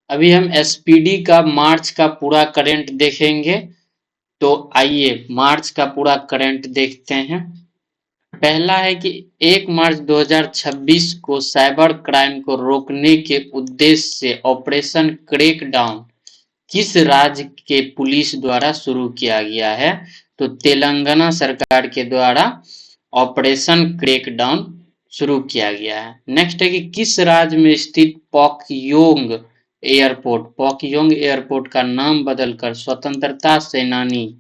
अभी हम एसपीडी का मार्च का पूरा करंट देखेंगे। तो आइए मार्च का पूरा करंट देखते हैं। पहला है कि 1 मार्च 2026 को साइबर क्राइम को रोकने के उद्देश्य से ऑपरेशन क्रैकडाउन किस राज्य के पुलिस द्वारा शुरू किया गया है? तो तेलंगाना सरकार के द्वारा ऑपरेशन क्रैकडाउन शुरू किया गया है। नेक्स्ट है कि किस राज्य में स्थित पॉकयोंग एयरपोर्ट का नाम बदलकर स्वतंत्रता सेनानी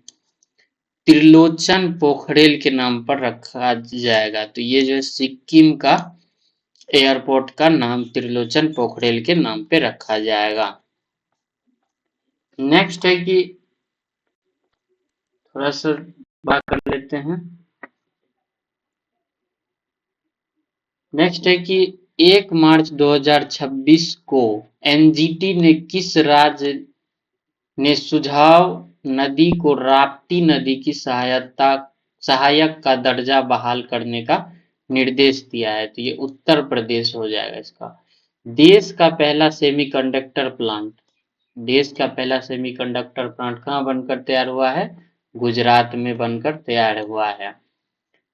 त्रिलोचन पोखरेल के नाम पर रखा जाएगा? तो ये जो है सिक्किम का एयरपोर्ट का नाम त्रिलोचन पोखरेल के नाम पे रखा जाएगा। नेक्स्ट है कि थोड़ा सा बात कर लेते हैं। नेक्स्ट है कि 1 मार्च 2026 को एनजीटी ने किस राज्य ने सुझाव नदी को राप्ती नदी की सहायक का दर्जा बहाल करने का निर्देश दिया है? तो ये उत्तर प्रदेश हो जाएगा इसका। देश का पहला सेमीकंडक्टर प्लांट कहाँ बनकर तैयार हुआ है? गुजरात में बनकर तैयार हुआ है।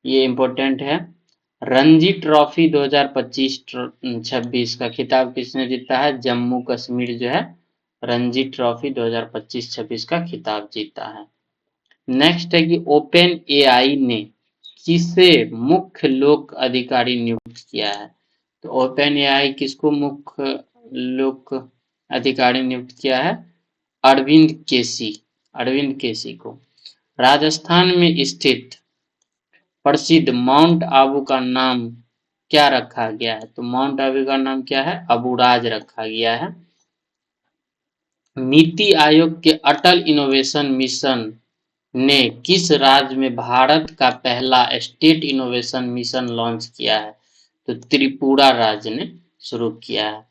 ये इम्पोर्टेंट है। रणजी ट्रॉफी 2025-26 का खिताब किसने जीता है? जम्मू कश्मीर जो है रणजी ट्रॉफी 2025-26 का खिताब जीता है। नेक्स्ट है कि ओपन एआई ने किसे मुख्य लोक अधिकारी नियुक्त किया है? तो ओपन एआई किसको मुख्य लोक अधिकारी नियुक्त किया है? अरविंद केसी को। राजस्थान में स्थित प्रसिद्ध माउंट आबू का नाम क्या रखा गया है? तो माउंट आबू का नाम क्या है? अबुराज रखा गया है। नीति आयोग के अटल इनोवेशन मिशन ने किस राज्य में भारत का पहला स्टेट इनोवेशन मिशन लॉन्च किया है? तो त्रिपुरा राज्य ने शुरू किया है।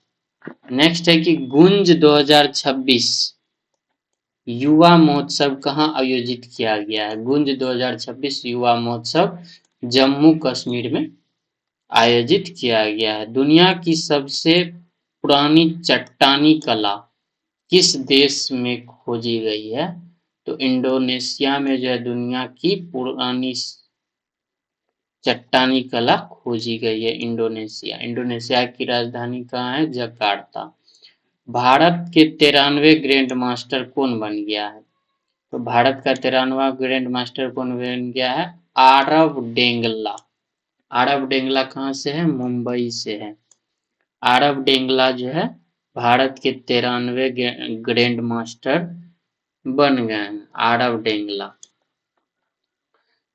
नेक्स्ट है कि गुंज 2026 युवा महोत्सव कहाँ आयोजित किया गया है? गुंज 2026 युवा महोत्सव जम्मू कश्मीर में आयोजित किया गया है। दुनिया की सबसे पुरानी चट्टानी कला किस देश में खोजी गई है? तो इंडोनेशिया में जो है दुनिया की पुरानी चट्टानी कला खोजी गई है। इंडोनेशिया की राजधानी कहाँ है? जकार्ता। भारत के 93वें ग्रैंड मास्टर कौन बन गया है? तो भारत का 93वां ग्रैंड मास्टर कौन बन गया है? आरव डेंगला। आरव डेंगला कहाँ से है? मुंबई से है। आरव डेंगला जो है भारत के 93वें ग्रैंड मास्टर बन गए हैं, आरव डेंगला।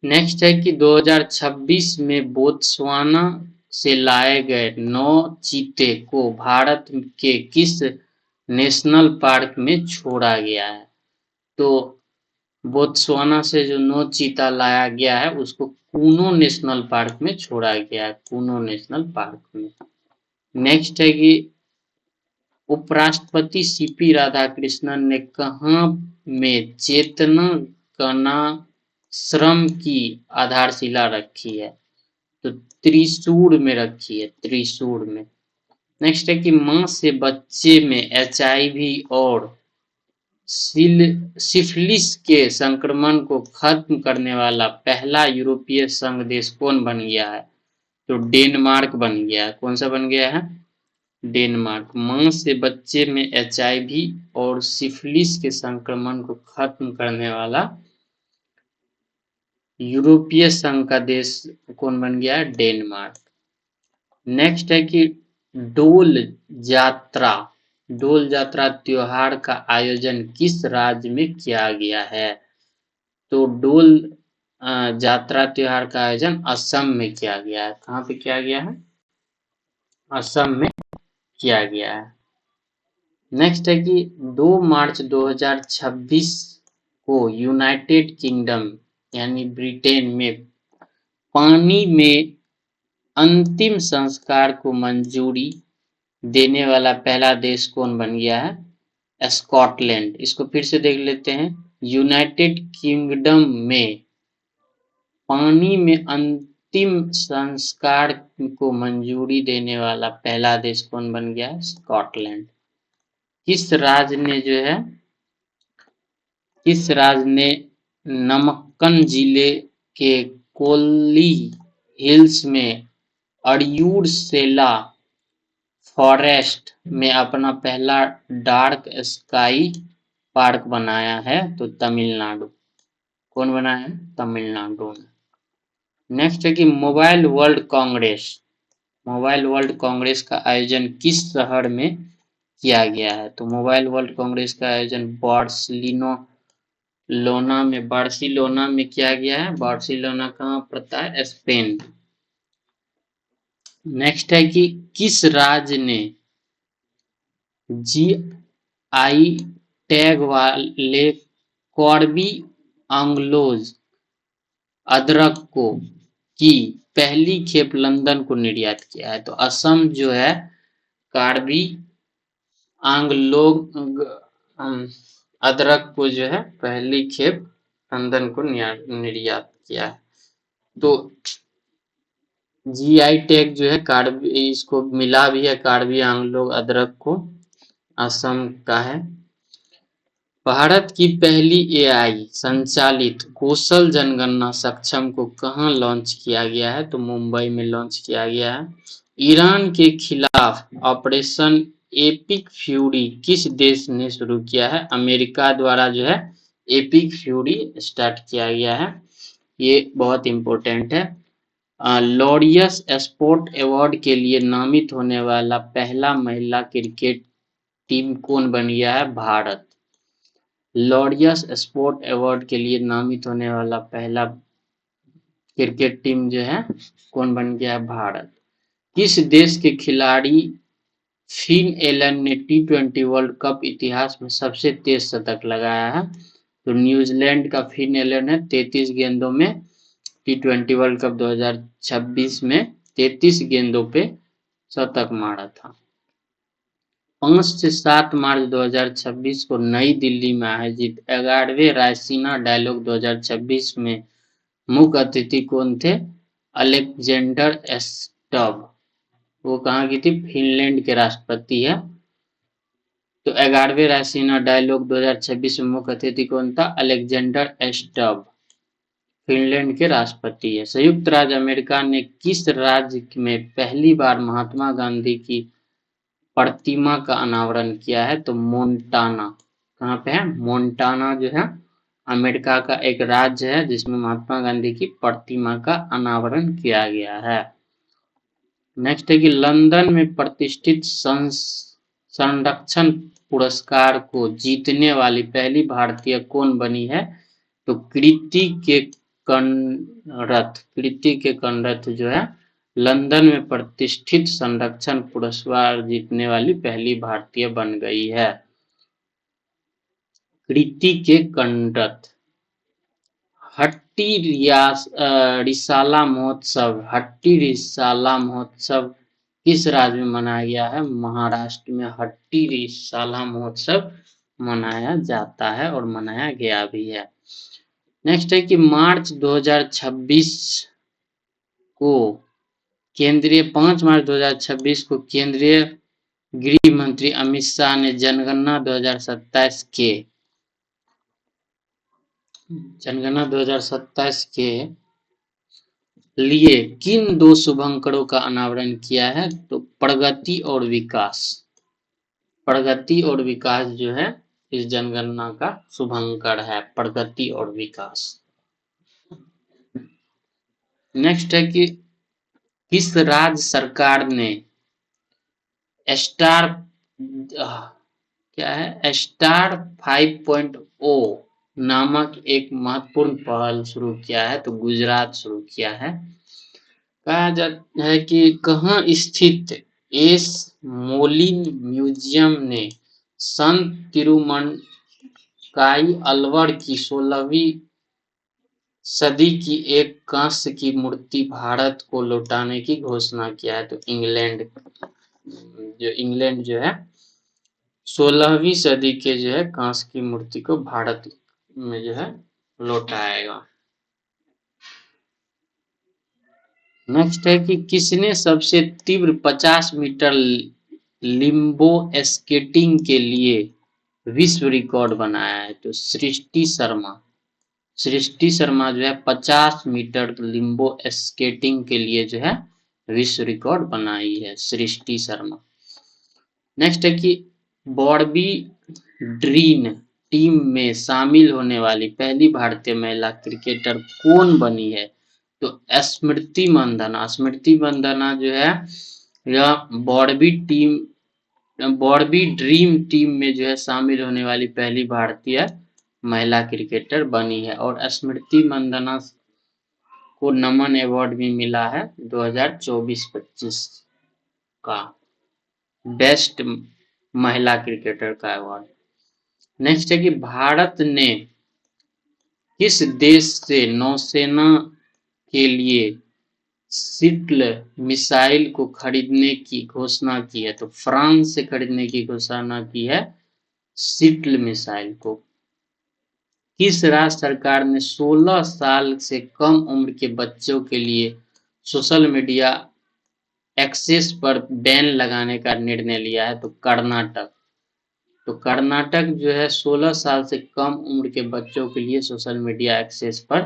नेक्स्ट है कि 2026 में बोत्सवाना से लाए गए 9 चीते को भारत के किस नेशनल पार्क में छोड़ा गया है? तो बोत्सवाना से जो 9 चीता लाया गया है उसको कूनो नेशनल पार्क में छोड़ा गया है, कूनो नेशनल पार्क में। नेक्स्ट है कि उपराष्ट्रपति सीपी राधाकृष्णन ने कहाँ में चेतना कणाश्रम की आधारशिला रखी है? तो त्रिशूर में रखी है, त्रिशूर में। नेक्स्ट है कि मां से बच्चे में एचआईवी और सिफिलिस के संक्रमण को खत्म करने वाला पहला यूरोपीय संघ देश कौन बन गया है? तो डेनमार्क बन गया है। कौन सा बन गया है? डेनमार्क। मां से बच्चे में एचआईवी और सिफिलिस के संक्रमण को खत्म करने वाला यूरोपीय संघ का देश कौन बन गया है? डेनमार्क। नेक्स्ट है कि डोल यात्रा त्योहार का आयोजन किस राज्य में किया गया है? तो डोल यात्रा त्योहार का आयोजन असम में किया गया है। कहाँ पे किया गया है? असम में किया गया है। नेक्स्ट है कि 2 मार्च 2026 को यूनाइटेड किंगडम यानी ब्रिटेन में पानी में अंतिम संस्कार को मंजूरी देने वाला पहला देश कौन बन गया है? स्कॉटलैंड। इसको फिर से देख लेते हैं। यूनाइटेड किंगडम में पानी में अंतिम संस्कार को मंजूरी देने वाला पहला देश कौन बन गया है? स्कॉटलैंड। किस राज्य ने नमक्कन जिले के कोल्ली हिल्स में अड़यूर-सेला फॉरेस्ट में अपना पहला डार्क स्काई पार्क बनाया है? तो तमिलनाडु। कौन बनाया है? तमिलनाडु ने। नेक्स्ट है कि मोबाइल वर्ल्ड कांग्रेस का आयोजन किस शहर में किया गया है? तो मोबाइल वर्ल्ड कांग्रेस का आयोजन बार्सिलोना में किया गया है। बार्सिलोना कहाँ पड़ता है? स्पेन। नेक्स्ट है कि किस राज्य ने जीआई टैग वाले कॉर्बी एंग्लोज अदरक को की पहली खेप लंदन को निर्यात किया है? तो असम जो है कार्बी आंगलोग अदरक को जो है पहली खेप लंदन को निर्यात किया है। तो जीआई टैग जो है कार्बी, इसको मिला भी है कार्बी आंगलोग अदरक को, असम का है। भारत की पहली एआई संचालित कौशल जनगणना सक्षम को कहाँ लॉन्च किया गया है? तो मुंबई में लॉन्च किया गया है। ईरान के खिलाफ ऑपरेशन एपिक फ्यूरी किस देश ने शुरू किया है? अमेरिका द्वारा जो है एपिक फ्यूरी स्टार्ट किया गया है। ये बहुत इंपॉर्टेंट है। लॉरियस स्पोर्ट अवार्ड के लिए नामित होने वाला पहला महिला क्रिकेट टीम कौन बन गया है? भारत। लॉरियस स्पोर्ट अवार्ड के लिए नामित होने वाला पहला क्रिकेट टीम जो है कौन बन गया है? भारत। किस देश के खिलाड़ी फिन एलन ने टी20 वर्ल्ड कप इतिहास में सबसे तेज शतक लगाया है? तो न्यूजीलैंड का फिन एलन है। 33 गेंदों में टी20 वर्ल्ड कप 2026 में 33 गेंदों पे शतक मारा था। 5 से 7 मार्च 2026 को नई दिल्ली में आयोजित 11वें रायसीना डायलॉग 2026 में मुख्य अतिथि कौन थे? Alexander Stubb. वो कहाँ की थी? फिनलैंड के राष्ट्रपति है। तो 11वें रायसीना डायलॉग 2026 में मुख्य अतिथि कौन था? अलेक्जेंडर स्टब, फिनलैंड के राष्ट्रपति है। संयुक्त राज्य अमेरिका ने किस राज्य में पहली बार महात्मा गांधी की प्रतिमा का अनावरण किया है? तो मोन्टाना। कहाँ पे है? मोन्टाना जो है अमेरिका का एक राज्य है जिसमें महात्मा गांधी की प्रतिमा का अनावरण किया गया है। नेक्स्ट है कि लंदन में प्रतिष्ठित संरक्षण पुरस्कार को जीतने वाली पहली भारतीय कौन बनी है? तो कृति के कनरथ जो है लंदन में प्रतिष्ठित संरक्षण पुरस्कार जीतने वाली पहली भारतीय बन गई है। कृति के कनरथ। हट्टी रिसाला महोत्सव किस राज्य में मनाया गया है? महाराष्ट्र में हट्टी रिसाला महोत्सव मनाया जाता है और मनाया गया भी है। नेक्स्ट है कि मार्च 2026 को 5 मार्च 2026 को केंद्रीय गृह मंत्री अमित शाह ने जनगणना 2027 के लिए किन 2 शुभंकरों का अनावरण किया है? तो प्रगति और विकास जो है इस जनगणना का शुभंकर है, प्रगति और विकास। नेक्स्ट है कि किस राज्य सरकार ने स्टार 5.0 नामक एक महत्वपूर्ण पहल शुरू किया है? तो गुजरात शुरू किया है। कहा जाता है कि कहाँ स्थित एस मोलिन म्यूजियम ने संत तिरुमनकाई अलवर की 16वीं सदी की एक कांस्य की मूर्ति भारत को लौटाने की घोषणा किया है? तो इंग्लैंड जो है 16वीं सदी के जो है कांस्य की मूर्ति को भारत में जो है लौटाएगा। नेक्स्ट है कि किसने सबसे तीव्र 50 मीटर लिम्बो स्केटिंग के लिए विश्व रिकॉर्ड बनाया है? तो सृष्टि शर्मा। सृष्टि शर्मा जो है 50 मीटर लिम्बो स्केटिंग के लिए जो है विश्व रिकॉर्ड बनाई है सृष्टि शर्मा। नेक्स्ट है कि बॉर्बी ड्रीन टीम में शामिल होने वाली पहली भारतीय महिला क्रिकेटर कौन बनी है? तो स्मृति मंदाना। स्मृति मंदाना जो है यह बॉर्बी ड्रीम टीम में जो है शामिल होने वाली पहली भारतीय महिला क्रिकेटर बनी है। और स्मृति मंदाना को नमन अवार्ड भी मिला है 2024-25 का, बेस्ट महिला क्रिकेटर का अवार्ड। नेक्स्ट है कि भारत ने किस देश से नौसेना के लिए शिट्ल मिसाइल को खरीदने की घोषणा की है? तो फ्रांस से खरीदने की घोषणा की है शिट्ल मिसाइल को। किस राज्य सरकार ने 16 साल से कम उम्र के बच्चों के लिए सोशल मीडिया एक्सेस पर बैन लगाने का निर्णय लिया है? तो कर्नाटक। तो कर्नाटक जो है 16 साल से कम उम्र के बच्चों के लिए सोशल मीडिया एक्सेस पर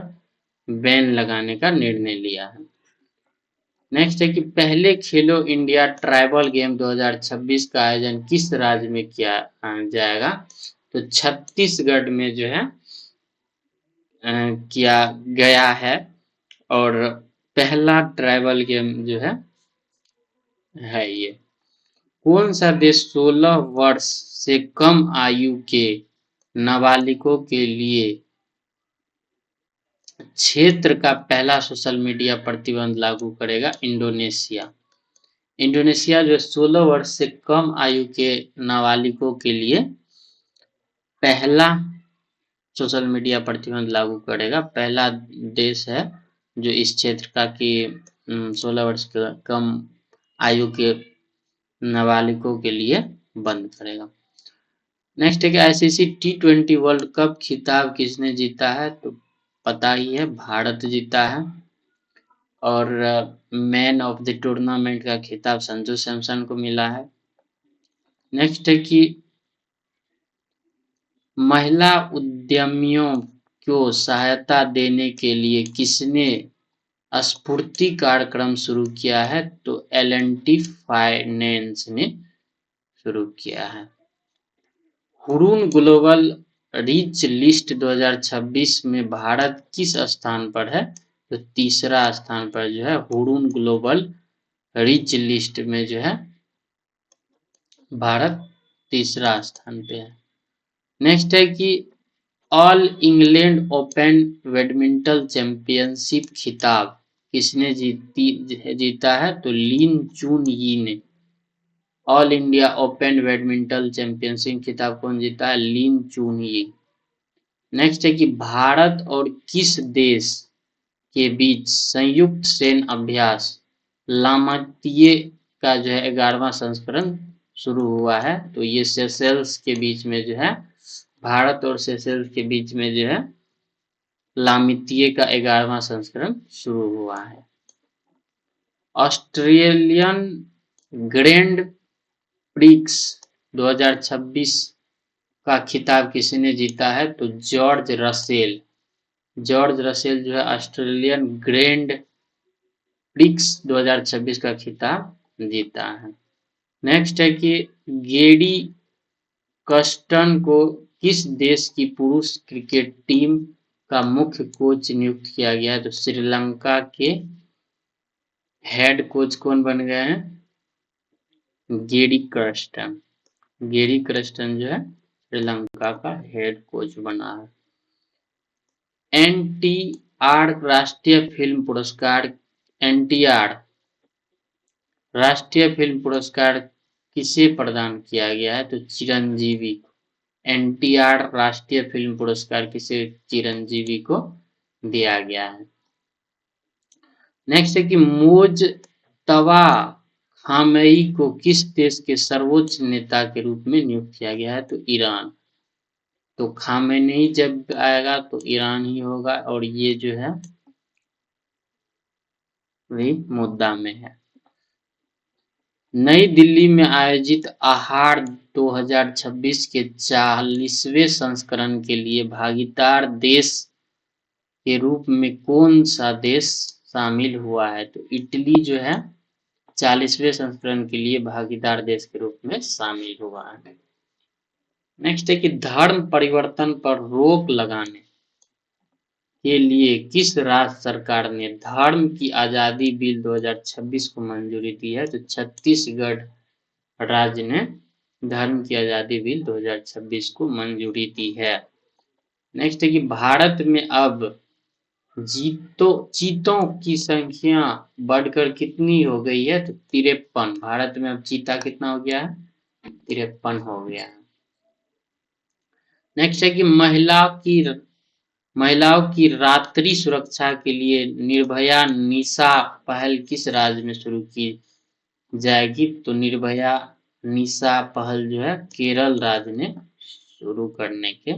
बैन लगाने का निर्णय लिया है। नेक्स्ट है कि पहले खेलो इंडिया ट्राइबल गेम 2026 का आयोजन किस राज्य में किया जाएगा? तो छत्तीसगढ़ में जो है किया गया है। और पहला ट्राइबल गेम जो है ये। कौन सा देश 16 वर्ष से कम आयु के नाबालिगों के लिए क्षेत्र का पहला सोशल मीडिया प्रतिबंध लागू करेगा? इंडोनेशिया। इंडोनेशिया जो 16 वर्ष से कम आयु के नाबालिगों के लिए पहला सोशल मीडिया प्रतिबंध लागू करेगा। पहला देश है जो इस क्षेत्र का कि 16 वर्ष के कम आयु के नाबालिगों के लिए बंद करेगा। नेक्स्ट है कि आईसीसी T20 वर्ल्ड कप खिताब किसने जीता है? तो पता ही है, भारत जीता है। और मैन ऑफ द टूर्नामेंट का खिताब संजू सैमसन को मिला है। नेक्स्ट है कि महिला उद्यमियों को सहायता देने के लिए किसने स्फूर्ति कार्यक्रम शुरू किया है? तो L&T फाइनेंस ने शुरू किया है। हुरून ग्लोबल रिच लिस्ट 2026 में भारत किस स्थान पर है? तो तीसरा स्थान पर जो है हुरून ग्लोबल रिच लिस्ट में जो है भारत तीसरा स्थान पे है। नेक्स्ट है कि all England open badminton championship खिताब किसने जीता है? तो लिन चुन यी ने। All India open badminton championship खिताब कौन जीता है? लिन चुन यी। नेक्स्ट है कि भारत और किस देश के बीच संयुक्त सैन्य अभ्यास लामतीये का जो है 11वां संस्करण शुरू हुआ है? तो ये सेशेल्स के बीच में जो है, भारत और सेशेल्स के बीच में जो है लामतीये का 11वां संस्करण शुरू हुआ है। ऑस्ट्रेलियन ग्रैंड प्रिक्स 2026 का खिताब किसने जीता है? तो जॉर्ज रसेल। जॉर्ज रसेल जो है ऑस्ट्रेलियन ग्रैंड प्रिक्स 2026 का खिताब जीता है। नेक्स्ट है कि गेरी कर्स्टन को किस देश की पुरुष क्रिकेट टीम का मुख्य कोच नियुक्त किया गया है? तो श्रीलंका के हेड कोच कौन बन गए हैं? गेरी कर्स्टन। गेरी कर्स्टन जो है श्रीलंका का हेड कोच बना है। NTR राष्ट्रीय फिल्म पुरस्कार NTR राष्ट्रीय फिल्म पुरस्कार किसे प्रदान किया गया है? तो चिरंजीवी को। NTR राष्ट्रीय फिल्म पुरस्कार किसे? चिरंजीवी को दिया गया है। नेक्स्ट है कि मोजतबा खामेई को किस देश के सर्वोच्च नेता के रूप में नियुक्त किया गया है? तो ईरान। तो खामेनेई जब आएगा तो ईरान ही होगा, और ये जो है वही मुद्दा में है। नई दिल्ली में आयोजित आहार 2026 के 40वें संस्करण के लिए भागीदार देश के रूप में कौन सा देश शामिल हुआ है? तो इटली जो है 40वें संस्करण के लिए भागीदार देश के रूप में शामिल हुआ है। नेक्स्ट है कि धर्म परिवर्तन पर रोक लगाने के लिए किस राज्य सरकार ने धर्म की आजादी बिल 2026 को मंजूरी दी है? तो छत्तीसगढ़ राज्य ने धर्म की आजादी बिल 2026 को मंजूरी दी है। नेक्स्ट है कि भारत में अब चीतों की संख्या बढ़कर कितनी हो गई है? तो 53। भारत में अब चीता कितना हो गया है? 53 हो गया है। नेक्स्ट है कि महिलाओं की रात्रि सुरक्षा के लिए निर्भया निशा पहल किस राज्य में शुरू की जाएगी? तो निर्भया निशा पहल जो है केरल राज्य ने शुरू करने के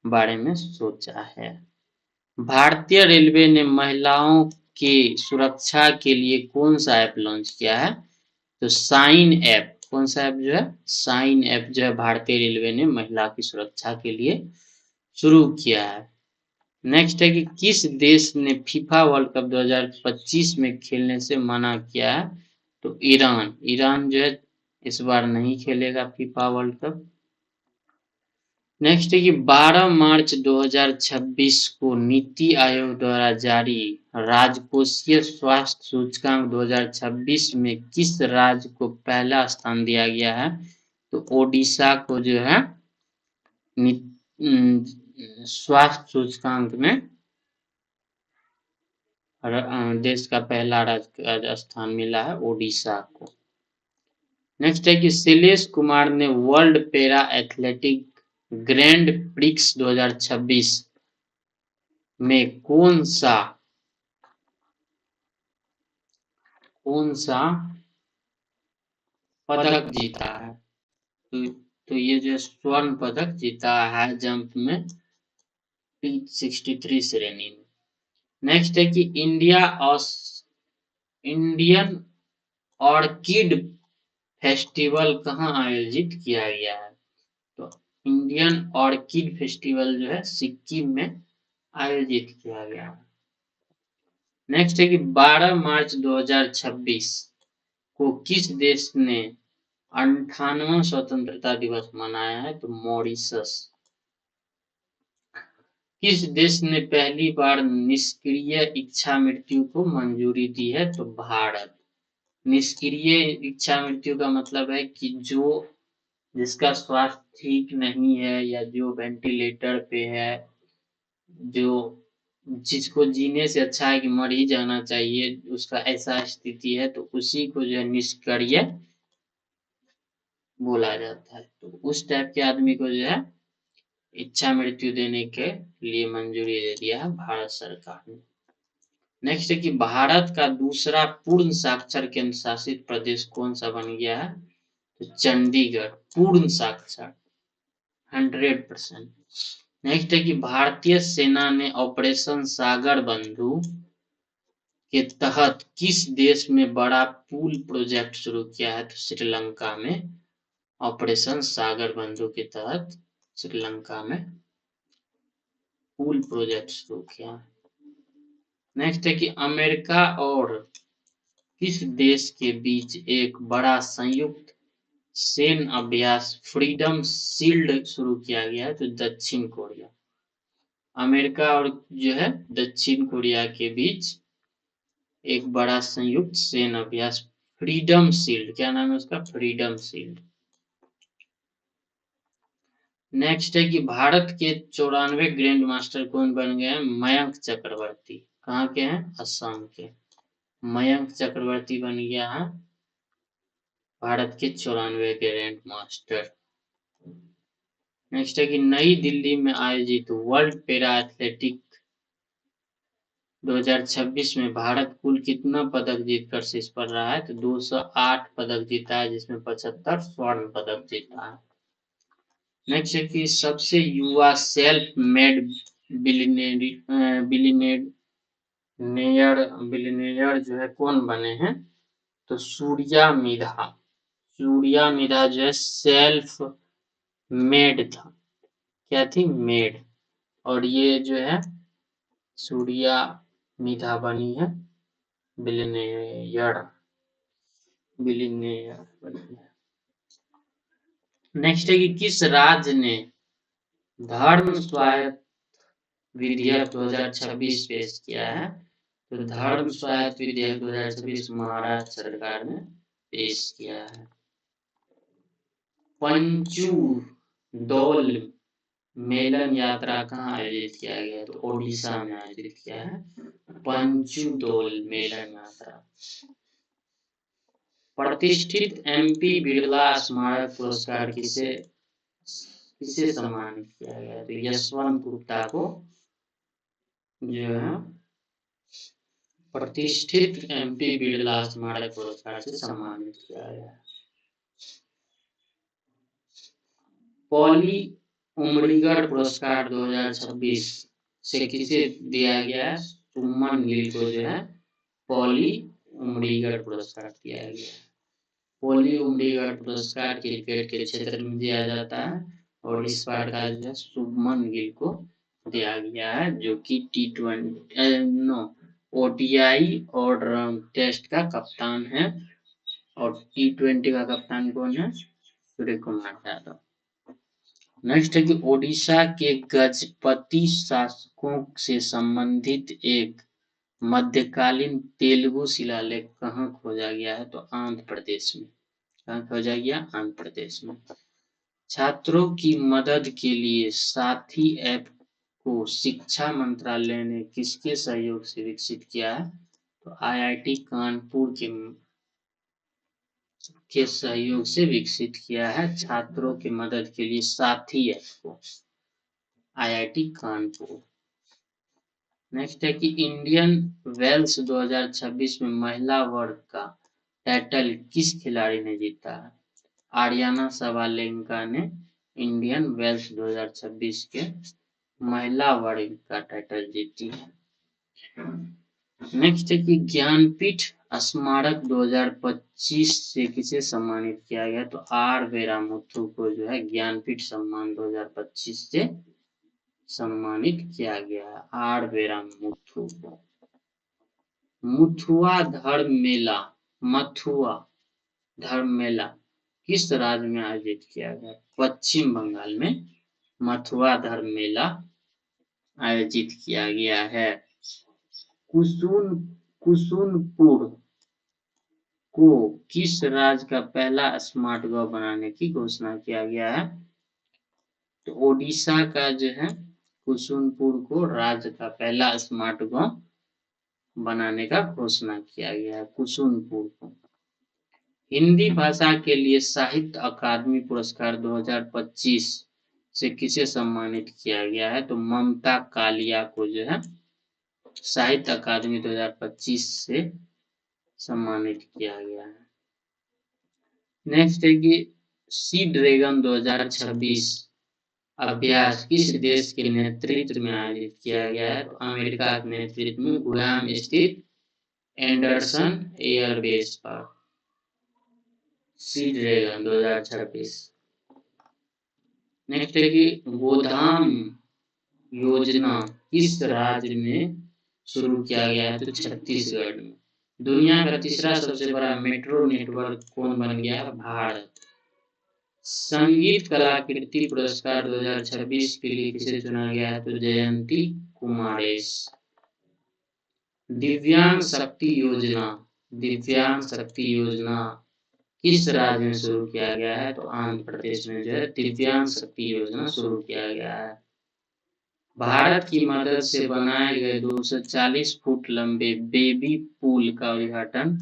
बारे में सोचा है। भारतीय रेलवे ने महिलाओं की सुरक्षा के लिए कौन सा ऐप लॉन्च किया है? तो साइन ऐप। कौन सा ऐप जो है? साइन ऐप जो है भारतीय रेलवे ने महिला की सुरक्षा के लिए शुरू किया है। नेक्स्ट है कि किस देश ने फीफा वर्ल्ड कप 2025 में खेलने से मना किया है? तो ईरान जो है इस बार नहीं खेलेगा फीफा वर्ल्ड कप। नेक्स्ट है कि 12 मार्च 2026 को नीति आयोग द्वारा जारी राजकोषीय स्वास्थ्य सूचकांक 2026 में किस राज्य को पहला स्थान दिया गया है? तो ओडिशा को जो है स्वास्थ्य सूचकांक में देश का पहला राजस्थान मिला है ओडिशा को। नेक्स्ट है कि शैलेश कुमार ने world para athletic grand prix 2026 में कौन सा पदक जीता है? तो ये जो स्वर्ण पदक जीता है जंप में 63 श्रेणी में। नेक्स्ट है कि इंडियन ऑर्किड फेस्टिवल कहाँ आयोजित किया गया है? तो इंडियन ऑर्किड फेस्टिवल जो है सिक्किम में आयोजित किया गया है। नेक्स्ट है कि 12 मार्च 2026 को किस देश ने 98वां स्वतंत्रता दिवस मनाया है? तो मॉरिशस। किस देश ने पहली बार निष्क्रिय इच्छा मृत्यु को मंजूरी दी है? तो भारत। निष्क्रिय इच्छा मृत्यु का मतलब है कि जिसका स्वास्थ्य ठीक नहीं है या जो वेंटिलेटर पे है, जिसको जीने से अच्छा है कि मर ही जाना चाहिए, उसका ऐसा स्थिति है तो उसी को जो है निष्क्रिय बोला जाता है। तो उस टाइप के आदमी को जो है इच्छा मृत्यु देने के लिए मंजूरी दे दिया है भारत सरकार ने। नेक्स्ट है कि भारत का दूसरा पूर्ण साक्षर केंद्र शासित प्रदेश कौन सा बन गया है? तो चंडीगढ़ पूर्ण साक्षर 100%। नेक्स्ट है कि भारतीय सेना ने ऑपरेशन सागर बंधु के तहत किस देश में बड़ा पूल प्रोजेक्ट शुरू किया है? तो श्रीलंका में ऑपरेशन सागर बंधु के तहत श्रीलंका में पूल प्रोजेक्ट शुरू किया। नेक्स्ट है कि अमेरिका और किस देश के बीच एक बड़ा संयुक्त सैन्य अभ्यास फ्रीडम शील्ड शुरू किया गया है? तो दक्षिण कोरिया। अमेरिका और जो है दक्षिण कोरिया के बीच एक बड़ा संयुक्त सैन्य अभ्यास फ्रीडम शील्ड, क्या नाम है उसका? Freedom shield. नेक्स्ट है कि भारत के 94 ग्रैंड मास्टर कौन बन गए हैं? मयंक चक्रवर्ती। कहाँ के हैं? असम के। मयंक चक्रवर्ती बन गया है भारत के 94 ग्रैंड मास्टर। नेक्स्ट है कि नई दिल्ली में आयोजित वर्ल्ड पैरा एथलेटिक 2026 में भारत कुल कितना पदक जीतकर शीर्ष पर रहा है? तो 208 पदक जीता है, जिसमें 75 स्वर्ण पदक जीता है। नेक्स्ट है कि सबसे युवा सेल्फ मेड बिलियनेयर जो है कौन बने हैं? तो सूर्यामिधा जो है सेल्फ मेड था। क्या थी? मेड। और ये जो है सूर्यामिधा बनी है बिलियनेयर बनी है। नेक्स्ट है कि किस राज्य ने धर्म स्वायत्त विधेयक 2026 पेश किया है? तो धर्म स्वायत्त विधेयक 2026 महाराष्ट्र सरकार ने पेश किया है। पंचुदौल मेलन यात्रा कहाँ आयोजित किया गया? तो ओडिशा में आयोजित किया है पंचुदौल मेलन यात्रा। प्रतिष्ठित एमपी बिरला स्मारक पुरस्कार किसे सम्मानित किया गया? तो यशवंत गुप्ता को जो है प्रतिष्ठित एमपी बिरला स्मारक पुरस्कार से सम्मानित किया गया। पॉली उमरीगढ़ पुरस्कार 2026 से किसे दिया गया है? सुमन गिल को जो है पॉली उमरीगढ़ पुरस्कार दिया गया। पॉली उमरीगढ़ पुरस्कार क्रिकेट के क्षेत्र में दिया जाता है और इस बार का जो है शुभमन गिल को दिया गया है, जो कि ओडीआई और टेस्ट का कप्तान है। और T20 का कप्तान कौन है? सूर्य कुमार यादव। नेक्स्ट है कि ओडिशा के गजपति शासकों से संबंधित एक मध्यकालीन तेलुगु शिलालेख कहाँ खोजा गया है? तो आंध्र प्रदेश में। कहाँ खोजा गया? आंध्र प्रदेश में। छात्रों की मदद के लिए साथी ऐप को शिक्षा मंत्रालय ने किसके सहयोग से विकसित किया है? तो आईआईटी कानपुर के सहयोग से विकसित किया है छात्रों की मदद के लिए साथी ऐप को, आईआईटी कानपुर। नेक्स्ट है कि इंडियन वेल्स 2026 में महिला वर्ग का टाइटल किस खिलाड़ी ने जीता है? आर्याना सवालेंका ने इंडियन वेल्स 2026 के महिला वर्ग का टाइटल जीती है। नेक्स्ट है कि ज्ञानपीठ स्मारक 2025 से किसे सम्मानित किया गया? तो आर वेरामुथु को जो है ज्ञानपीठ सम्मान 2025 से सम्मानित किया गया है, आर वेरामुथु को। मथुआ धर्म मेला किस राज्य में आयोजित किया गया? पश्चिम बंगाल में मथुआ धर्म मेला आयोजित किया गया है। कुसुनपुर को किस राज्य का पहला स्मार्ट गांव बनाने की घोषणा किया गया है? तो ओडिशा का जो है कुसुनपुर को राज्य का पहला स्मार्ट गांव बनाने का घोषणा किया गया है, कुसुनपुर को। हिंदी भाषा के लिए साहित्य अकादमी पुरस्कार 2025 से किसे सम्मानित किया गया है? तो ममता कालिया को जो है साहित्य अकादमी 2025 से सम्मानित किया गया है। नेक्स्ट है कि सी ड्रैगन 2026 अभ्यास किस देश के नेतृत्व में आयोजित किया गया है? तो अमेरिका के नेतृत्व में गुयाम स्थित एंडरसन एयरबेस पर सी ड्रैगन 2026। नेक्स्ट है कि गोधाम योजना किस राज्य में शुरू किया गया है? तो छत्तीसगढ़ में। दुनिया का तीसरा सबसे बड़ा मेट्रो नेटवर्क कौन बन गया? भारत। संगीत कलाकृति पुरस्कार 2026 के लिए किसे चुना गया है? तो जयंती कुमारेश। दिव्यांग शक्ति योजना किस राज्य में शुरू किया गया है? तो आंध्र प्रदेश में जो है दिव्यांग शक्ति योजना शुरू किया गया है। भारत की मदद से बनाए गए 240 फुट लंबे बेबी पूल का उद्घाटन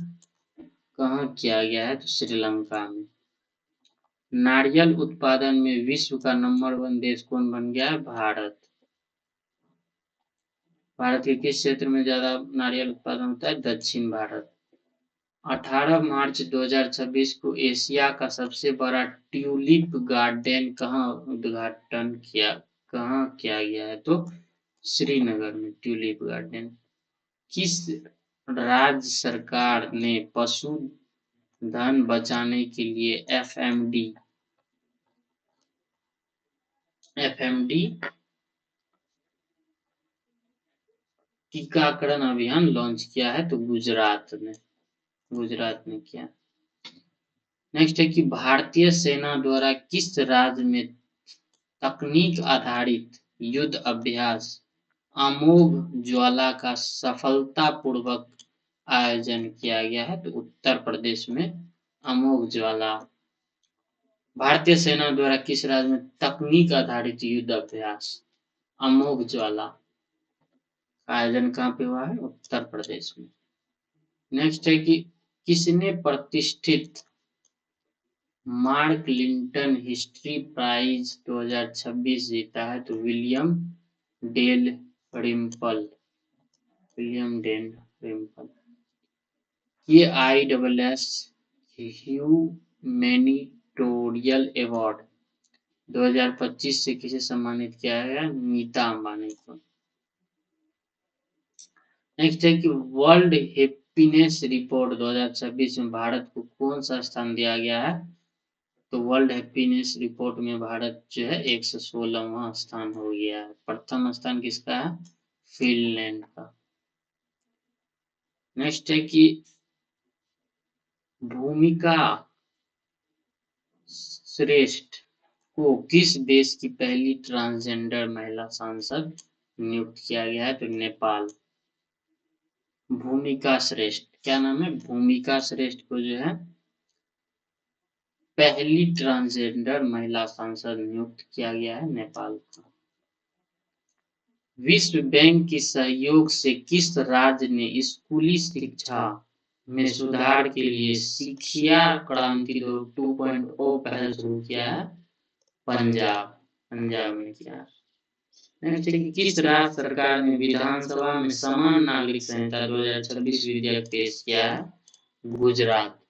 कहाँ किया गया है? तो श्रीलंका में। नारियल उत्पादन में विश्व का नंबर 1 देश कौन बन गया है? भारत। भारत के किस क्षेत्र में ज्यादा नारियल उत्पादन होता है? दक्षिण भारत। 18 मार्च 2026 को एशिया का सबसे बड़ा ट्यूलिप गार्डन कहाँ किया गया है? तो श्रीनगर में ट्यूलिप गार्डन। किस राज्य सरकार ने धन बचाने के लिए एफएमडी टीकाकरण अभियान लॉन्च किया है? तो गुजरात ने किया। नेक्स्ट है कि भारतीय सेना द्वारा किस राज्य में तकनीक आधारित युद्ध अभ्यास अमोघ ज्वाला का सफलतापूर्वक आयोजन किया गया है? तो उत्तर प्रदेश में अमोघ ज्वाला। भारतीय सेना द्वारा किस राज्य में तकनीक आधारित युद्ध अभ्यास अमोघ ज्वाला का आयोजन कहाँ पे हुआ है? उत्तर प्रदेश में। नेक्स्ट है कि किसने प्रतिष्ठित मार्क लिंटन हिस्ट्री प्राइज 2026 जीता है? तो विलियम डेल रिम्पल। ये ISS ह्यूमैनिटेरियन अवार्ड 2025 से किसे सम्मानित किया गया? नीता अंबानी को। नेक्स्ट है कि वर्ल्ड हैप्पीनेस रिपोर्ट 2026 में भारत को कौन सा स्थान दिया गया है? तो वर्ल्ड हैप्पीनेस रिपोर्ट में भारत जो है 116वां स्थान हो गया है। प्रथम स्थान किसका है? फिनलैंड का। नेक्स्ट है कि भूमिका श्रेष्ठ को किस देश की पहली ट्रांसजेंडर महिला सांसद नियुक्त किया गया है? तो नेपाल। भूमिका श्रेष्ठ, क्या नाम है? भूमिका श्रेष्ठ को जो है पहली ट्रांसजेंडर महिला सांसद नियुक्त किया गया है नेपाल का। विश्व बैंक के सहयोग से किस राज्य ने स्कूली शिक्षा में सुधार के लिए शिक्षा क्रांति 2.0 पहल शुरू किया है? पंजाब में किया। नेक्स्ट है कि किस राज्य सरकार ने विधानसभा में समान नागरिक संहिता 2026 विधेयक पेश किया है? गुजरात।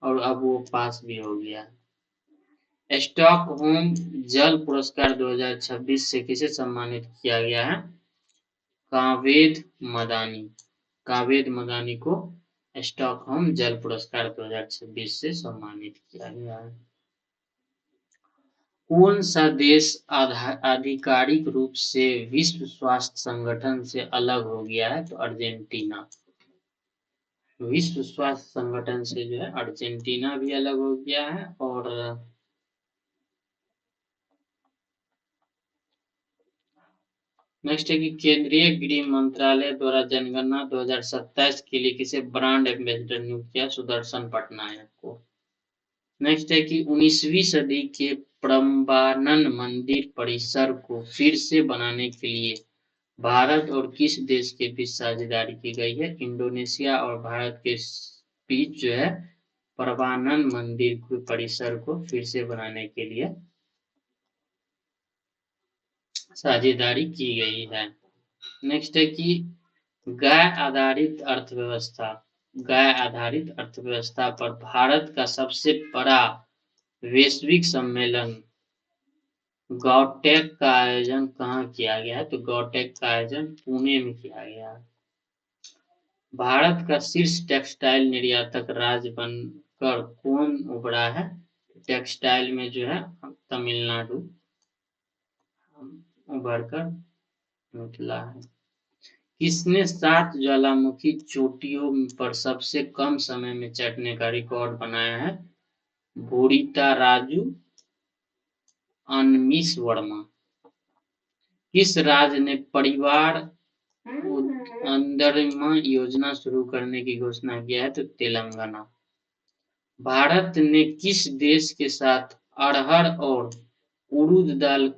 और अब वो पास भी हो गया। स्टॉकहोम जल पुरस्कार 2026 से किसे सम्मानित किया गया है? कावेद मदानी को स्टॉकहोम जल पुरस्कार 2026 से सम्मानित किया गया है। कौन सा देश आधिकारिक रूप से विश्व स्वास्थ्य संगठन से अलग हो गया है? तो अर्जेंटीना। विश्व स्वास्थ्य संगठन से जो है अर्जेंटीना भी अलग हो गया है। और नेक्स्ट है कि केंद्रीय गृह मंत्रालय द्वारा जनगणना 2027 के लिए किसे ब्रांड एम्बेसडर नियुक्त किया? सुदर्शन पटनायक को। नेक्स्ट है कि 19वीं सदी के प्रम्बानन मंदिर परिसर को फिर से बनाने के लिए भारत और किस देश के बीच साझेदारी की गई है? इंडोनेशिया और भारत के बीच जो है प्रम्बानन मंदिर के परिसर को फिर से बनाने के लिए साझेदारी की गई है। नेक्स्ट है कि गाय आधारित अर्थव्यवस्था पर भारत का सबसे बड़ा वैश्विक सम्मेलन गौटेक का आयोजन कहाँ किया गया है? तो गौटेक का आयोजन पुणे में किया गया है। भारत का शीर्ष टेक्सटाइल निर्यातक राज्य बनकर कौन उभरा है? टेक्सटाइल में जो है तमिलनाडु उभरकर निकला है। किसने 7 ज्वालामुखी चोटियों पर सबसे कम समय में चढ़ने का रिकॉर्ड बनाया है? भूरिता राजू अनमीश वर्मा। किस राज्य ने परिवार अंदरमा योजना शुरू करने की घोषणा किया है? तो तेलंगाना। भारत ने किस देश के साथ अरहर और उड़द दाल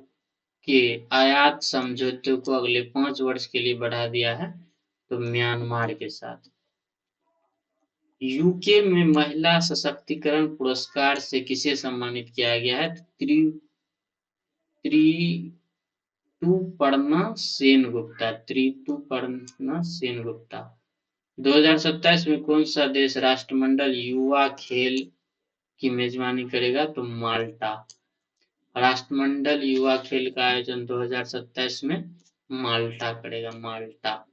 के आयात समझौते को अगले 5 वर्ष के लिए बढ़ा दिया है? तो म्यांमार के साथ। यूके में महिला सशक्तिकरण पुरस्कार से किसे सम्मानित किया गया है? ऋतुपर्णा सेन गुप्ता। 2027 में कौन सा देश राष्ट्रमंडल युवा खेल की मेजबानी करेगा? तो माल्टा। राष्ट्रमंडल युवा खेल का आयोजन 2027 में माल्टा करेगा, माल्टा।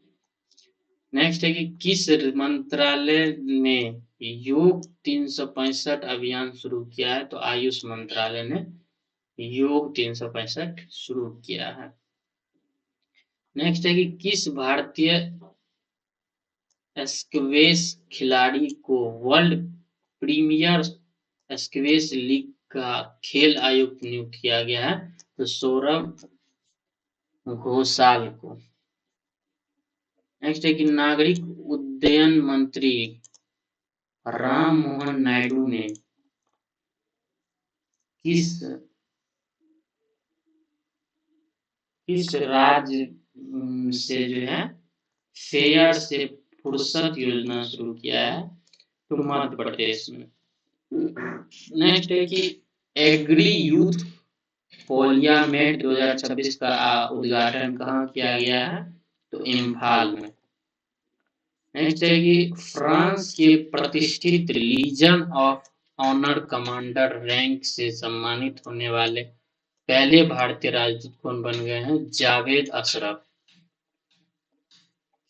नेक्स्ट है कि किस मंत्रालय ने योग 365 अभियान शुरू किया है, तो आयुष मंत्रालय ने योग 365 शुरू किया है। नेक्स्ट है कि किस भारतीय स्क्वैश खिलाड़ी को वर्ल्ड प्रीमियर स्क्वैश लीग का खेल आयुक्त नियुक्त किया गया है, तो सौरभ घोषाल को। नेक्स्ट है कि नागरिक उड्डयन मंत्री राम मोहन नायडू ने किस राज्य से जो है फेयर से फुर्सत योजना शुरू किया है, तो मध्य प्रदेश में। नेक्स्ट है कि एग्री यूथ पार्लियामेंट 2026 का उद्घाटन कहाँ किया गया है, तो इम्फाल में। नेक्स्ट है कि फ्रांस के प्रतिष्ठित legion of honour commander rank से सम्मानित होने वाले पहले भारतीय राजदूत कौन बन गए हैं, जावेद अशरफ।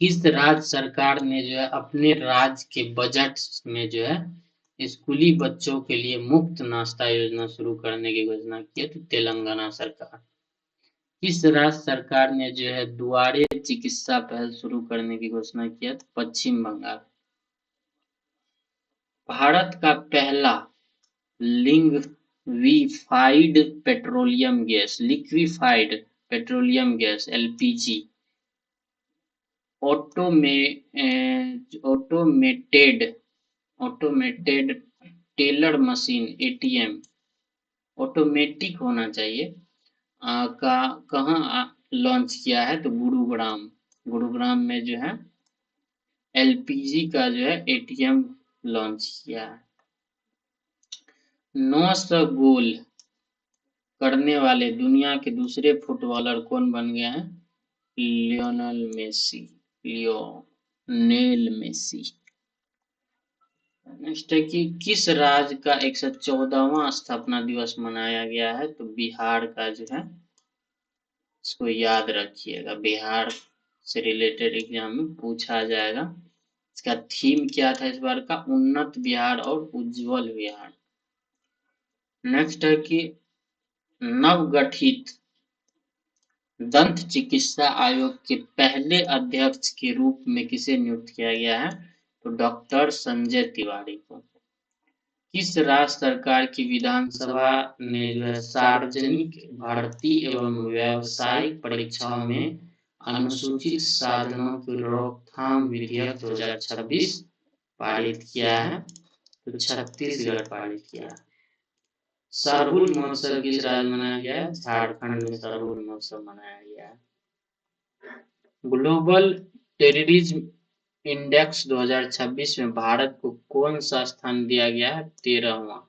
किस राज्य सरकार ने जो है अपने राज्य के बजट में जो है स्कूली बच्चों के लिए मुफ्त नाश्ता योजना शुरू करने की घोषणा की है, तो तेलंगाना सरकार। किस राज्य सरकार ने जो है दुआरे चिकित्सा पहल शुरू करने की घोषणा की है, तो पश्चिम बंगाल। भारत का पहला liquefied petroleum gas LPG automated teller machine ATM automatic होना चाहिए कहाँ लॉन्च किया है, तो गुरुग्राम में जो है एलपीजी का जो है एटीएम लॉन्च किया है। 900 गोल करने वाले दुनिया के दूसरे फुटबॉलर कौन बन गए हैं, लियोनेल मेसी। नेक्स्ट है कि किस राज्य का 114वां स्थापना दिवस मनाया गया है, तो बिहार का जो है, इसको याद रखिएगा, बिहार से रिलेटेड एग्जाम में पूछा जाएगा। इसका थीम क्या था इस बार का, उन्नत बिहार और उज्जवल बिहार। नेक्स्ट है कि नवगठित दंत चिकित्सा आयोग के पहले अध्यक्ष के रूप में किसे नियुक्त किया गया है, तो डॉक्टर संजय तिवारी को। किस राज्य सरकार की विधानसभा ने जो है सार्वजनिक भर्ती एवं व्यावसायिक परीक्षाओं में अनुसूचित साधनों की रोकथाम विधेयक 2026 पारित किया है, तो छत्तीसगढ़ पारित किया है। सरहुल महोत्सव किस राज्य में मनाया गया है, झारखंड में सरहुल महोत्सव मनाया गया है। ग्लोबल टेररिज्म इंडेक्स 2026 में भारत को कौन सा स्थान दिया गया है, 13वां।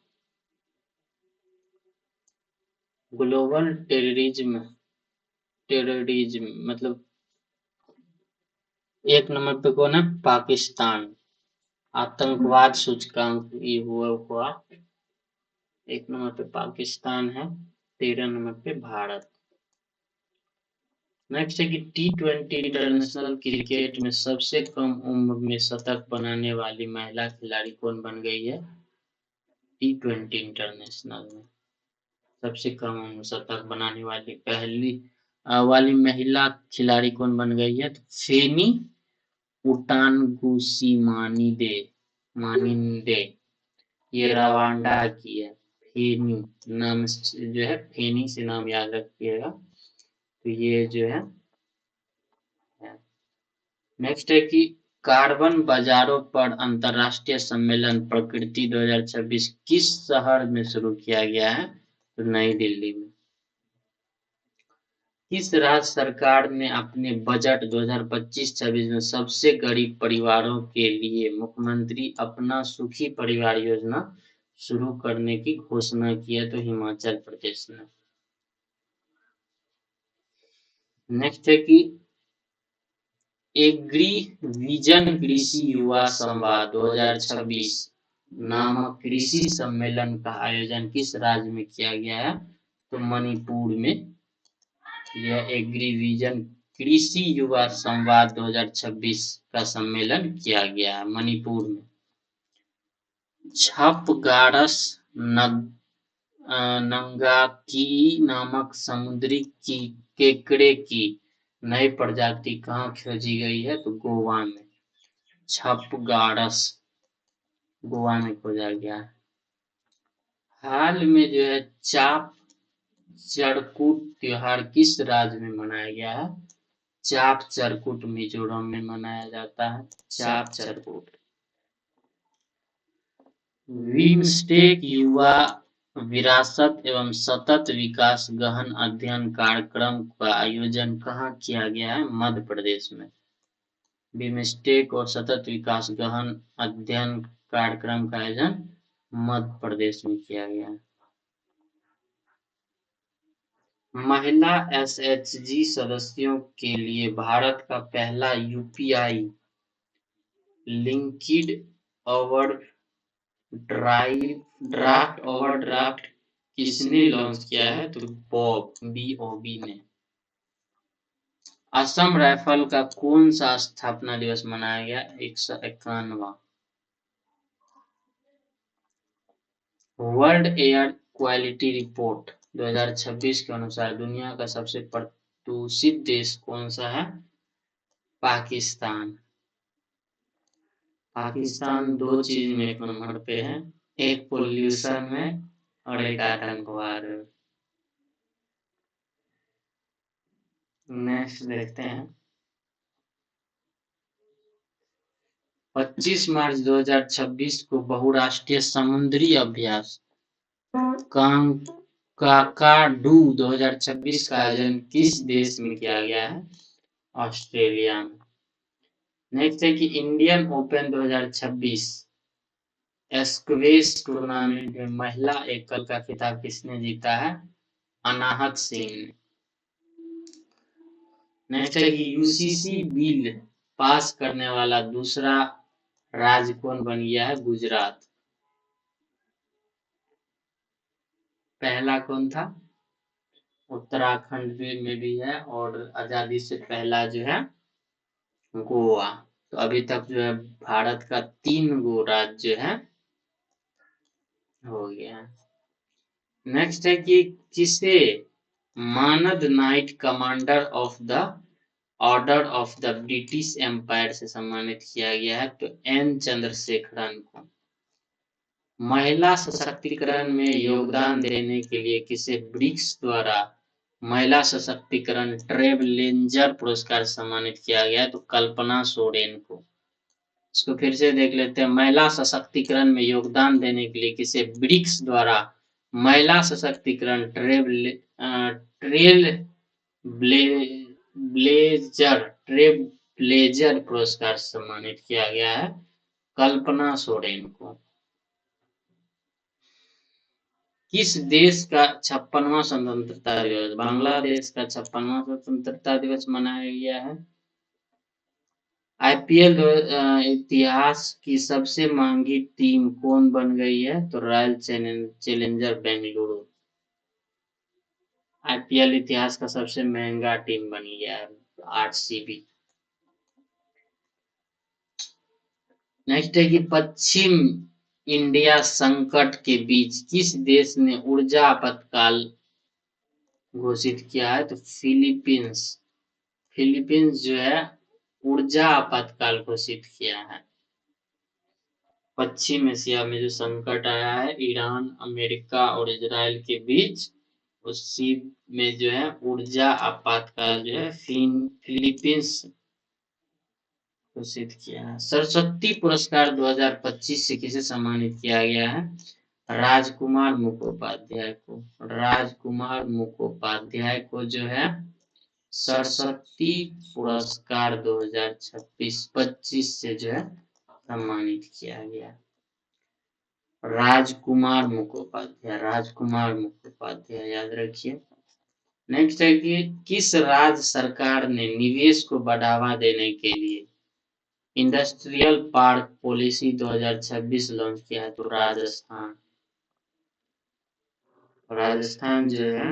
ग्लोबल टेररिज्म मतलब 1 नंबर पे कौन है, पाकिस्तान। आतंकवाद सूचकांक ये हुआ 1 नंबर पे पाकिस्तान है, 13 नंबर पे भारत। नेक्स्ट है कि T20 इंटरनेशनल क्रिकेट में सबसे कम उम्र में शतक बनाने वाली महिला खिलाड़ी कौन बन गई है, T20 इंटरनेशनल में सबसे कम उम्र शतक बनाने वाली पहली वाली महिला खिलाड़ी कौन बन गई है, तो फेनी उटांगुसी मानिंदे, ये रवांडा की है। फेनी नाम जो है, फेनी से नाम याद रखिएगा, तो ये जो है। नेक्स्ट है कि कार्बन बाजारों पर अंतरराष्ट्रीय सम्मेलन प्रकृति 2026 किस शहर में शुरू किया गया है, तो नई दिल्ली में। किस राज्य सरकार ने अपने बजट 2025-26 में सबसे गरीब परिवारों के लिए मुख्यमंत्री अपना सुखी परिवार योजना शुरू करने की घोषणा की है, तो हिमाचल प्रदेश ने। नेक्स्ट है कि एग्री विजन कृषि युवा संवाद 2026 नामक कृषि सम्मेलन का आयोजन किस राज्य में किया गया है, तो मणिपुर में। यह एग्री विजन कृषि युवा संवाद 2026 का सम्मेलन किया गया है मणिपुर में। छपगारस नंगाकी नामक समुद्री केकड़े की नई प्रजाति कहाँ खोजी गई है? तो गोवा में। छपगारस गोवा में खोजा गया है। हाल में जो है चाप चरकूट त्योहार किस राज्य में मनाया गया है? चाप चरकूट मिजोरम में मनाया जाता है। चाप चरकूट। बिम्स्टेक युवा विरासत एवं सतत विकास गहन अध्ययन कार्यक्रम का आयोजन कहाँ किया गया है? मध्य प्रदेश में। बिम्स्टेक और सतत विकास गहन अध्ययन कार्यक्रम का आयोजन मध्य प्रदेश में किया गया है। महिला एसएचजी सदस्यों के लिए भारत का पहला यूपीआई लिंक्ड ओवरड्राफ्ट किसने लॉन्च किया है? तो बीओबी ने। असम राइफल का कौन सा स्थापना दिवस मनाया गया? 151वां। वर्ल्ड एयर क्वालिटी रिपोर्ट 2026 के अनुसार दुनिया का सबसे प्रदूषित देश कौन सा है? पाकिस्तान। पाकिस्तान दो चीज में एक नंबर पे है, एक पोल्यूशन में और एक आतंकवाद। नेक्स्ट देखते हैं। 25 मार्च 2026 को बहुराष्ट्रीय समुद्री अभ्यास काकाडू 2026 का आयोजन किस देश में किया गया है? ऑस्ट्रेलिया में। नेक्स्ट है कि इंडियन ओपन 2026 स्क्वैश टूर्नामेंट में महिला एकल का खिताब किसने जीता है? अनाहत सिंह ने। नेक्स्ट है कि यूसीसी बिल पास करने वाला दूसरा राज्य कौन बन गया है? गुजरात। पहला कौन था? उत्तराखंड में भी है और आजादी से पहला जो है गोवा। तो अभी तक जो है भारत का 3 गो राज्य है हो गया। नेक्स्ट है कि किसे मानद Knight Commander of the Order of the British Empire से सम्मानित किया गया है? तो एन चंद्रशेखरन को। महिला सशक्तिकरण में योगदान देने के लिए किसे ब्रिक्स द्वारा महिला सशक्तिकरण ट्रेलब्लेजर पुरस्कार सम्मानित किया गया है? तो कल्पना सोरेन को। इसको फिर से देख लेते हैं। महिला सशक्तिकरण में योगदान देने के लिए किसे ब्रिक्स द्वारा महिला सशक्तिकरण ट्रेलब्लेजर पुरस्कार सम्मानित किया गया है? कल्पना सोरेन को। किस देश का 56वां स्वतंत्रता दिवस? बांग्लादेश का 56वां स्वतंत्रता दिवस मनाया गया है। आईपीएल इतिहास की सबसे महंगी टीम कौन बन गई है? तो रॉयल चैलेंजर बेंगलुरु। आईपीएल इतिहास का सबसे महंगा टीम बन गया है आरसीबी। नेक्स्ट है कि पश्चिम इंडिया संकट के बीच किस देश ने ऊर्जा आपातकाल घोषित किया है? तो फिलीपींस। फिलीपींस जो है ऊर्जा आपातकाल घोषित किया है। पश्चिम एशिया में जो संकट आया है ईरान, अमेरिका और इजराइल के बीच, उसी में जो है ऊर्जा आपातकाल जो है फिलीपींस घोषित किया है। सरस्वती पुरस्कार 2025 से किसे सम्मानित किया गया है? राजकुमार मुखोपाध्याय को। राजकुमार मुखोपाध्याय को जो है सरस्वती पुरस्कार 2026 से जो है सम्मानित किया गया। राजकुमार मुखोपाध्याय याद रखिए। नेक्स्ट है कि किस राज्य सरकार ने निवेश को बढ़ावा देने के लिए इंडस्ट्रियल पार्क पॉलिसी 2026 लॉन्च किया है? तो राजस्थान। राजस्थान जो है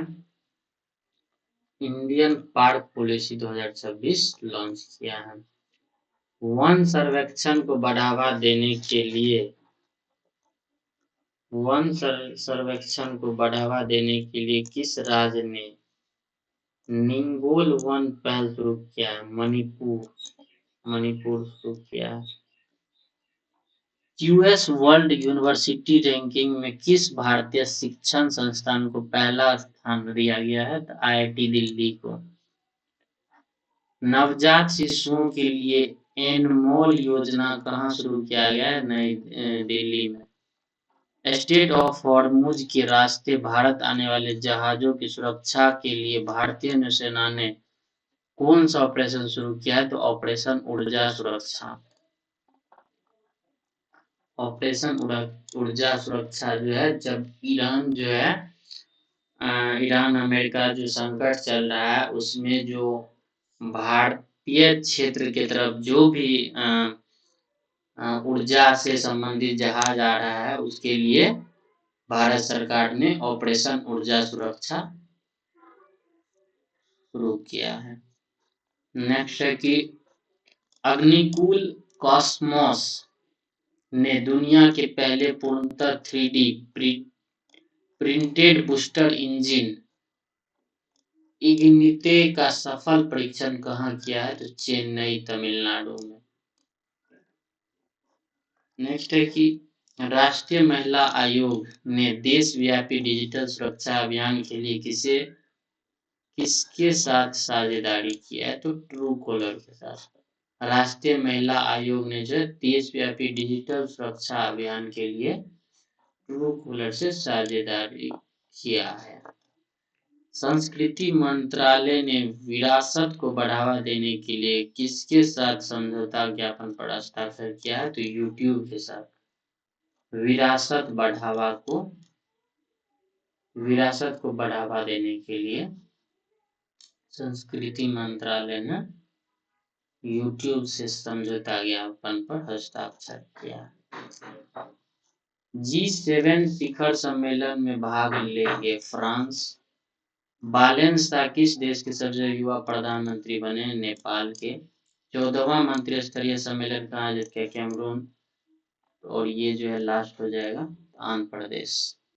इंडियन पार्क पॉलिसी 2026 लॉन्च किया है। वन सर्वेक्षण को बढ़ावा देने के लिए वन सर्वेक्षण को बढ़ावा देने के लिए किस राज्य ने निंगोल वन पहल शुरू किया है? मणिपुर शुरू किया है। यूएस वर्ल्ड यूनिवर्सिटी रैंकिंग में किस भारतीय शिक्षण संस्थान को पहला स्थान दिया गया है? तो आईआईटी दिल्ली को। नवजात शिशुओं के लिए एनमोल योजना कहाँ शुरू किया गया है? नई दिल्ली में। स्ट्रेट ऑफ हॉर्मुज के रास्ते भारत आने वाले जहाजों की सुरक्षा के लिए भारतीय नौसेना ने कौन सा ऑपरेशन शुरू किया है? तो ऑपरेशन ऊर्जा सुरक्षा। ऑपरेशन ऊर्जा सुरक्षा जो है, जब ईरान जो है ईरान अमेरिका जो संकट चल रहा है, उसमें जो भारतीय क्षेत्र की तरफ जो भी ऊर्जा से संबंधित जहाज आ रहा है, उसके लिए भारत सरकार ने ऑपरेशन ऊर्जा सुरक्षा शुरू किया है। नेक्स्ट है कि अग्निकुल कॉस्मोस ने दुनिया के पहले पूर्णतः 3D प्रिंटेड बूस्टर इंजन इग्निटे का सफल परीक्षण कहाँ किया है? तो चेन्नई तमिलनाडु में। नेक्स्ट है कि राष्ट्रीय महिला आयोग ने देशव्यापी डिजिटल सुरक्षा अभियान के लिए किसके साथ साझेदारी किया है? तो ट्रू कॉलर के साथ। राष्ट्रीय महिला आयोग ने जो देशव्यापी डिजिटल सुरक्षा अभियान के लिए ट्रू कॉलर से साझेदारी किया है। संस्कृति मंत्रालय ने विरासत को बढ़ावा देने के लिए किसके साथ समझौता ज्ञापन पर हस्ताक्षर किया है? तो यूट्यूब के साथ। विरासत को बढ़ावा देने के लिए संस्कृति मंत्रालय ने यूट्यूब से समझौता ज्ञापन पर हस्ताक्षर किया। G7 शिखर सम्मेलन में भाग लेंगे फ्रांस। बालेंसा किस देश के सबसे युवा प्रधानमंत्री बने? नेपाल के। 14वां मंत्री स्तरीय सम्मेलन कहाँ आयोजित किया? कैमरून। और ये जो है लास्ट हो जाएगा आंध्र प्रदेश।